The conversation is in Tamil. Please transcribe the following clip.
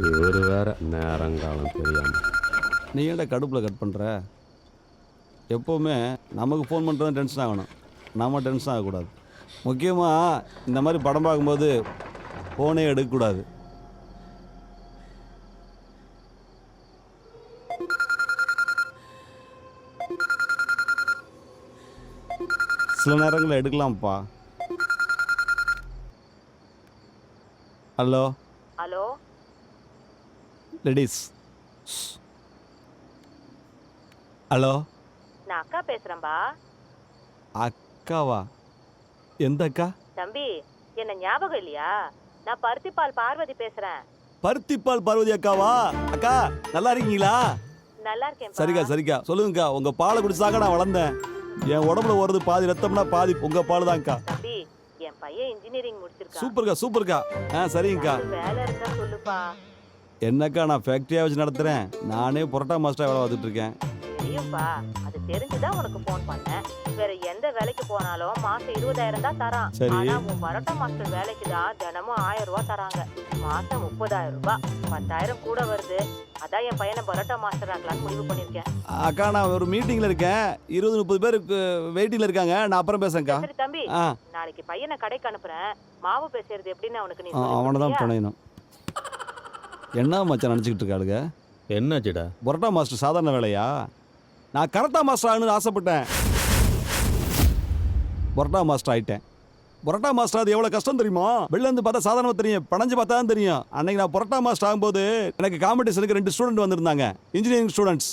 இவர் வேற நேரங்காலம் தெரியாம. நீ ஏன்டா கடுப்பில் கட் பண்ணுற? எப்போவுமே நமக்கு ஃபோன் பண்ணுறது டென்ஷன் ஆகணும், நம்ம டென்ஷன் ஆகக்கூடாது. முக்கியமாக இந்த மாதிரி படம் பார்க்கும்போது ஃபோனே எடுக்கக்கூடாது. சில நேரங்களில் எடுக்கலாம்ப்பா. Hello hello ladies. ஹலோ, நான் அக்கா பேசுறேன்பா. அக்காவா? எந்த அக்கா? தம்பி, என்ன ஞாபகம் இல்லையா? நான் பருத்திப்பால் பார்வதி பேசுறேன். பருத்திப்பால் பார்வதி அக்காவா? அக்கா நல்லா இருக்கீங்களா? நல்லா இருக்கேன். சரிக்கா சரிக்கா, சொல்லுங்கக்கா. உங்க பாலை குடிச்சாக்க நான் வளர்ந்தேன். என் உடம்புல வருது பாதி ரத்தம்னா பாதி உங்க பால் தான்க்கா. தம்பி, என் பையன் இன்ஜினியரிங் முடிச்சிருக்கான். சூப்பர்க்கா சூப்பர்க்கா. சரிங்கக்கா. வேலை இருந்தா சொல்லுப்பா. என்னக்கா, நான் ஃபேக்டரியா வச்சு நடத்துறேன். நானே புரோட்டா மாஸ்டரா வேலை பார்த்துட்டு இருக்கேன். தெரியும்பா, அது தெரிஞ்சுதான் உனக்கு போன் பண்ணேன். வேற எந்த வேலைக்கு போனாலும் மாசம் 20,000 தான் தரான். சரி. ஆனா உன் பரோட்டா மாஸ்டர் வேலைக்கு தான் தினமும் 1000 ரூபாய் தராங்க. மாசம் 30,000 ரூபாய், 10,000 கூட வருது. அதான் என் பையனை பரோட்டா மாஸ்டர் ஆகலாம்னு முடிவு பண்ணிருக்கேன். அக்கா, நான் ஒரு மீட்டிங்ல இருக்கேன். 20-30 பேர் வெயிட்டிங்ல இருக்காங்க. நான் அப்புறம் பேசுறேன்க்கா. சரி தம்பி, நாளைக்கு பையனை கடைக்கு அனுப்புறேன். மாவு பேசுறது எப்படின்னு அவனுக்கு நீ அவனை தான் பிணையணும். என்ன மச்சான் நினச்சிக்கிட்டு இருக்காளுங்க? என்னாச்சுடா? புரோட்டா மாஸ்டர் சாதாரண வேலையா? நான் கரெக்டாக மாஸ்டர் ஆகணும்னு ஆசைப்பட்டேன். புரோட்டா மாஸ்டர் ஆகிட்டேன். புரோட்டா மாஸ்டர் அது எவ்வளோ கஷ்டம் தெரியுமா? வெளில இருந்து பார்த்தா சாதாரணமாக தெரியும், பணஞ்சு பார்த்தா தான் தெரியும். அன்னைக்கு நான் புரோட்டா மாஸ்டர் ஆகும்போது எனக்கு காம்படிஷனுக்கு 2 ஸ்டூடெண்ட் வந்திருந்தாங்க, இன்ஜினியரிங் ஸ்டூடெண்ட்ஸ்.